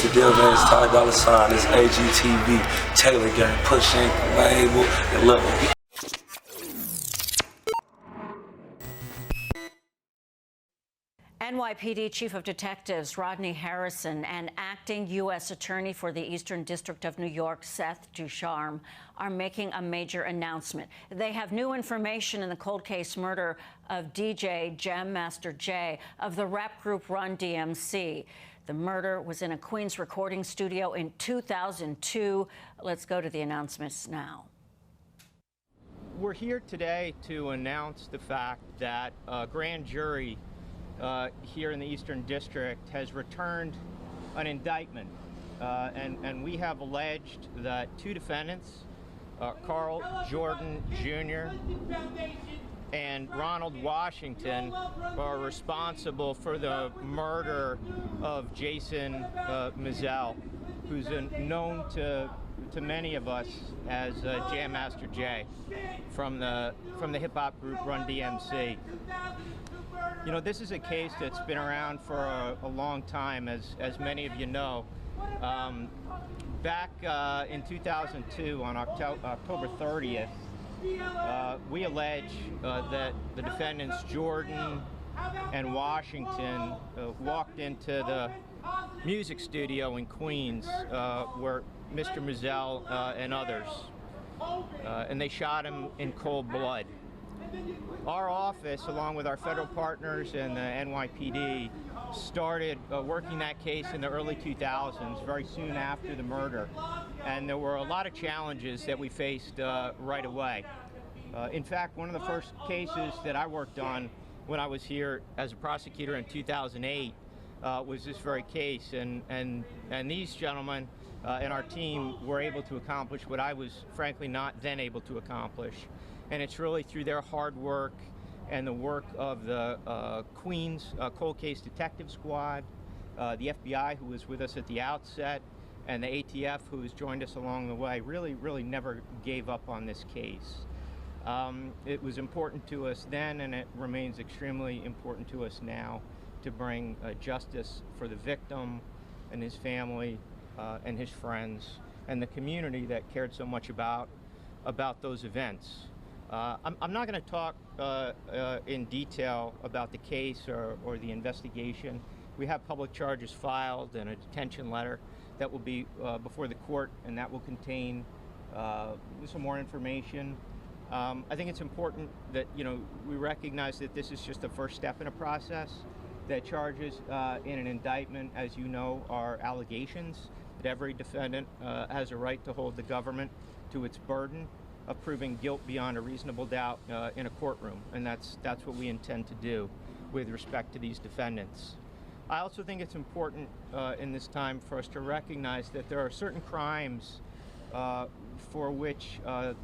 It's the deal, man. It's $5 It's AGTV. Taylor Gang. Pushing the label. And look. NYPD Chief of Detectives Rodney Harrison and Acting U.S. Attorney for the Eastern District of New York, Seth Ducharme, are making a major announcement. They have new information in the cold case murder of DJ Jam Master Jay of the rap group Run DMC. The murder was in a Queens recording studio in 2002. Let's go to the announcements now. We're here today to announce the fact that a grand jury here in the Eastern District has returned an indictment, and we have alleged that two defendants, Carl Jordan Jr. and Ronald Washington, are responsible for the murder of Jason Mizell, who's known to many of us as Jam Master Jay from the hip-hop group Run DMC. You know, this is a case that's been around for a long time, as many of you know. Back in 2002, on October 30th, we allege that the defendants Jordan and Washington walked into the music studio in Queens where Mr. Mizell and others, and they shot him in cold blood. Our office, along with our federal partners and the NYPD, started working that case in the early 2000s, very soon after the murder. And there were a lot of challenges that we faced right away. In fact, one of the first cases that I worked on when I was here as a prosecutor in 2008 was this very case. And these gentlemen and our team were able to accomplish what I was frankly not then able to accomplish. And it's really through their hard work and the work of the Queens Cold Case Detective Squad, the FBI, who was with us at the outset, and the ATF, who has joined us along the way, really never gave up on this case. It was important to us then, and it remains extremely important to us now to bring justice for the victim and his family and his friends and the community that cared so much about those events. I'm not going to talk in detail about the case or the investigation. We have public charges filed and a detention letter that will be before the court, and that will contain some more information. I think it's important that we recognize that this is just the first step in a process. That charges in an indictment, as you know, are allegations. That every defendant has a right to hold the government to its burden of proving guilt beyond a reasonable doubt in a courtroom, and that's what we intend to do with respect to these defendants. I also think it's important in this time for us to recognize that there are certain crimes for which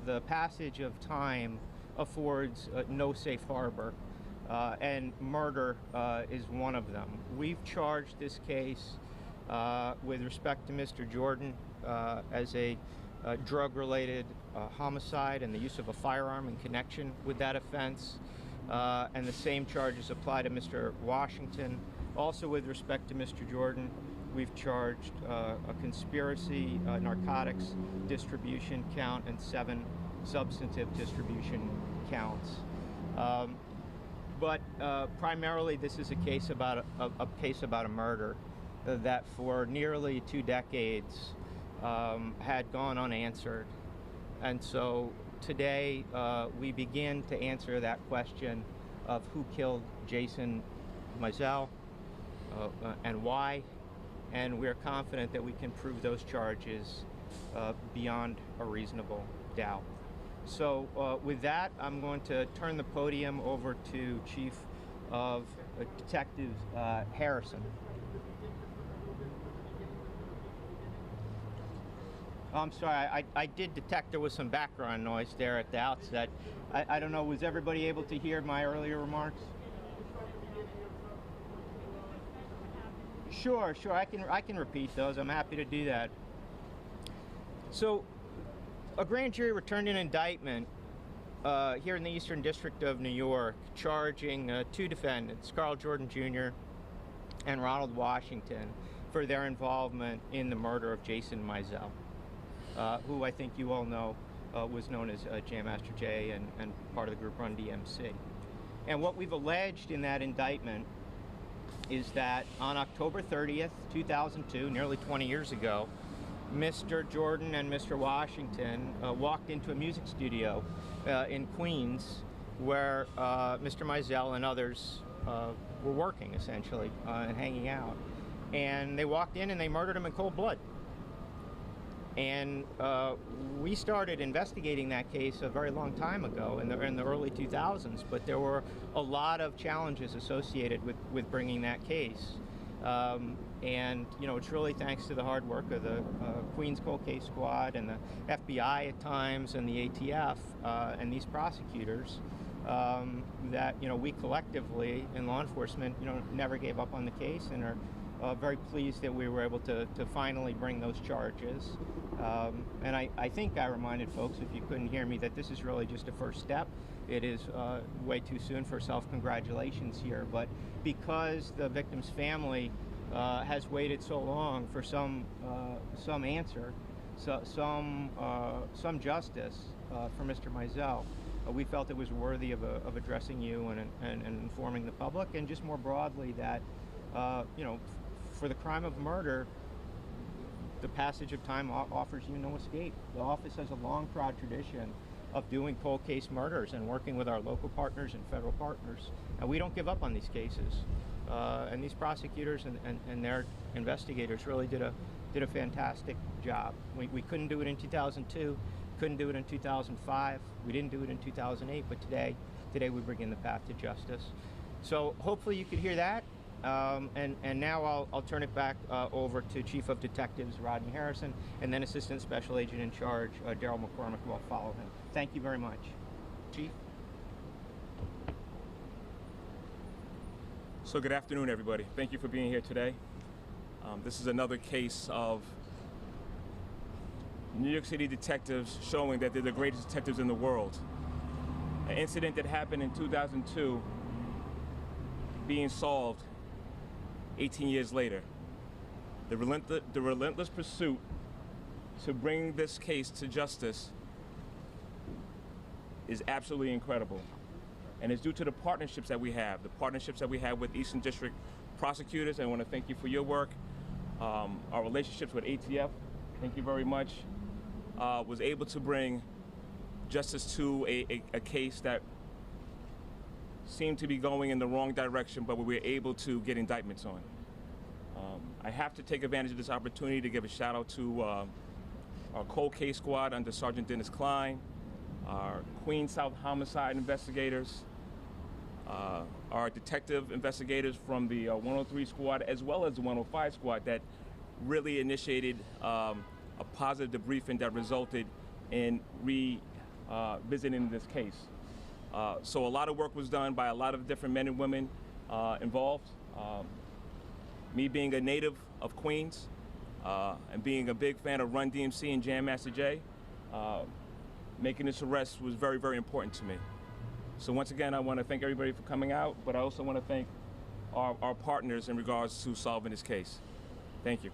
the passage of time affords no safe harbor, and murder is one of them. We've charged this case with respect to Mr. Jordan as a drug-related homicide and the use of a firearm in connection with that offense, and the same charges apply to Mr. Washington. Also, with respect to Mr. Jordan, we've charged a conspiracy, narcotics distribution count, and 7 substantive distribution counts. But primarily, this is a case about a murder that for nearly 2 decades had gone unanswered. And so today we begin to answer that question of who killed Jason Mizell and why, and we're confident that we can prove those charges beyond a reasonable doubt. So with that, I'm going to turn the podium over to Chief of Detectives Harrison. I'm sorry, I did detect there was some background noise there at the outset. I don't know, was everybody able to hear my earlier remarks? Sure, I can repeat those. I'm happy to do that. So, a grand jury returned an indictment here in the Eastern District of New York, charging 2 defendants, Carl Jordan Jr. and Ronald Washington, for their involvement in the murder of Jason Mizell, who I think you all know was known as Jam Master Jay and part of the group Run DMC. And what we've alleged in that indictment is that on October 30th, 2002, nearly 20 years ago, Mr. Jordan and Mr. Washington walked into a music studio in Queens where Mr. Mizell and others were working, essentially, and hanging out. And they walked in and they murdered him in cold blood. And we started investigating that case a very long time ago, in the early 2000s, but there were a lot of challenges associated with bringing that case. And you know, it's really thanks to the hard work of the Queens Cold Case Squad and the FBI at times and the ATF and these prosecutors that, you know, we collectively in law enforcement, you know, never gave up on the case and are very pleased that we were able to finally bring those charges. And I think I reminded folks, if you couldn't hear me, that this is really just a first step. It is way too soon for self-congratulations here, but because the victim's family has waited so long for some answer, some justice for Mr. Mizell, we felt it was worthy of addressing you and informing the public, and just more broadly that, you know, for the crime of murder, the passage of time offers you no escape. The office has a long, proud tradition of doing cold case murders and working with our local partners and federal partners, and we don't give up on these cases. And these prosecutors and their investigators really did a fantastic job. We couldn't do it in 2002, couldn't do it in 2005, we didn't do it in 2008, but today we begin the path to justice. So hopefully you could hear that. And now I'll turn it back over to Chief of Detectives Rodney Harrison, and then Assistant Special Agent in Charge Daryl McCormick will follow him. Thank you very much. Chief? So good afternoon, everybody. Thank you for being here today. This is another case of New York City detectives showing that they're the greatest detectives in the world. An incident that happened in 2002 being solved 18 years later. The relentless pursuit to bring this case to justice is absolutely incredible. And it's due to the partnerships that we have, with Eastern District prosecutors. I want to thank you for your work. Our relationships with ATF, thank you very much, was able to bring justice to a case that seemed to be going in the wrong direction, but we were able to get indictments on. I have to take advantage of this opportunity to give a shout out to our cold case squad under Sergeant Dennis Klein, our Queens South homicide investigators, our detective investigators from the 103 squad, as well as the 105 squad, that really initiated a positive debriefing that resulted in revisiting this case. So a lot of work was done by a lot of different men and women involved. Me being a native of Queens and being a big fan of Run DMC and Jam Master Jay, making this arrest was very, very important to me. So once again, I want to thank everybody for coming out, but I also want to thank our partners in regards to solving this case. Thank you.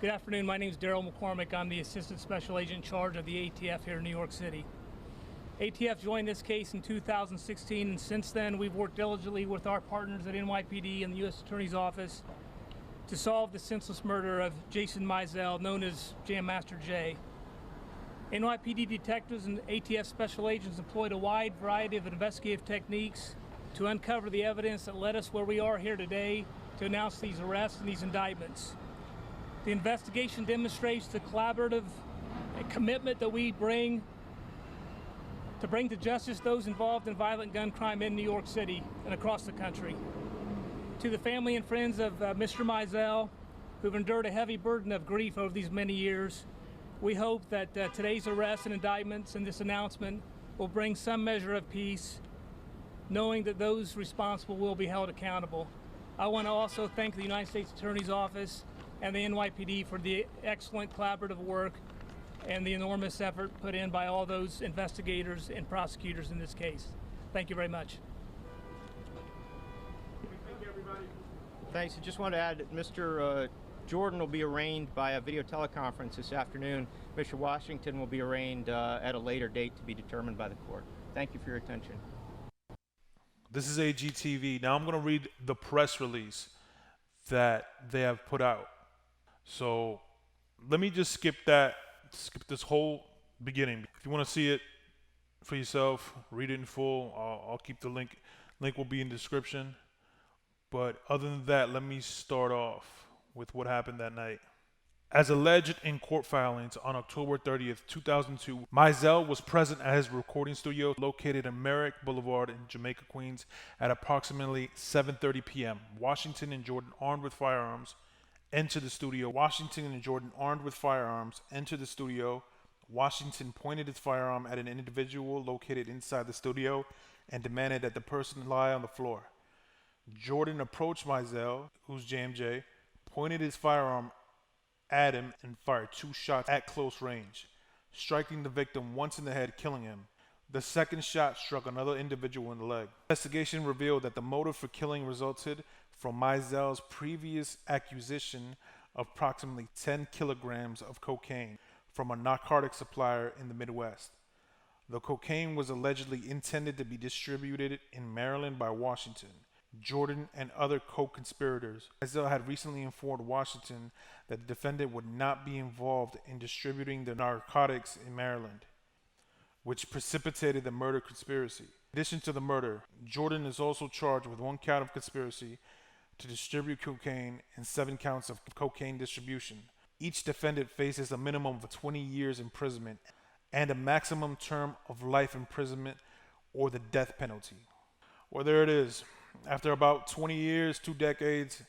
Good afternoon. My name is Daryl McCormick. I'm the Assistant Special Agent in charge of the ATF here in New York City. ATF joined this case in 2016, and since then we've worked diligently with our partners at NYPD and the U.S. Attorney's Office to solve the senseless murder of Jason Mizell, known as Jam Master Jay. NYPD detectives and ATF special agents employed a wide variety of investigative techniques to uncover the evidence that led us where we are here today to announce these arrests and these indictments. The investigation demonstrates the collaborative commitment that we bring to justice those involved in violent gun crime in New York City and across the country. To the family and friends of Mr. Mizell, who've endured a heavy burden of grief over these many years, we hope that today's arrests and indictments and this announcement will bring some measure of peace, knowing that those responsible will be held accountable. I want to also thank the United States Attorney's Office and the NYPD for the excellent collaborative work and the enormous effort put in by all those investigators and prosecutors in this case. Thank Thank you very much. Thanks. I just want to add that Mr. Jordan will be arraigned by a video teleconference this afternoon. Mr. Washington will be arraigned at a later date to be determined by the court. Thank you for your attention. This is AGTV. Now I'm going to read the press release that they have put out. So let me just skip this whole beginning. If you want to see it for yourself, read it in full, I'll keep the link. Link will be in the description. But other than that, let me start off with what happened that night. As alleged in court filings on October 30th, 2002, Mizell was present at his recording studio located in Merrick Boulevard in Jamaica, Queens at approximately 7:30 p.m. Washington and Jordan, armed with firearms, entered the studio. Washington pointed his firearm at an individual located inside the studio and demanded that the person lie on the floor. Jordan approached Mizell, who's JMJ, pointed his firearm at him and fired 2 shots at close range, striking the victim once in the head, killing him. The second shot struck another individual in the leg. Investigation revealed that the motive for killing resulted from Mizell's previous acquisition of approximately 10 kilograms of cocaine from a narcotic supplier in the Midwest. The cocaine was allegedly intended to be distributed in Maryland by Washington, Jordan, and other co-conspirators. Mizell had recently informed Washington that the defendant would not be involved in distributing the narcotics in Maryland, which precipitated the murder conspiracy. In addition to the murder, Jordan is also charged with 1 count of conspiracy to distribute cocaine and 7 counts of cocaine distribution. Each defendant faces a minimum of 20 years imprisonment and a maximum term of life imprisonment or the death penalty. Well, there it is. After about 20 years, 2 decades,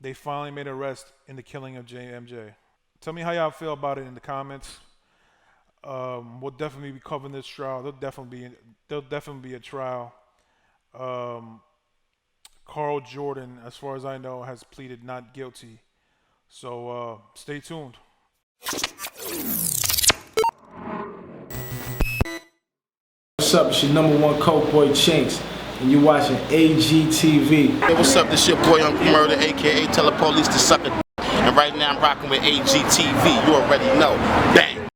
they finally made an arrest in the killing of JMJ. Tell me how y'all feel about it in the comments. We'll definitely be covering this trial. There'll definitely be a trial. Carl Jordan, as far as I know, has pleaded not guilty. So stay tuned. What's up? It's your #1 Coke Boy Chinks, and you're watching AGTV. Hey, what's up? This your boy Uncle Murder, aka Tell the Police to Suck a D. And right now I'm rocking with AGTV. You already know. Bang!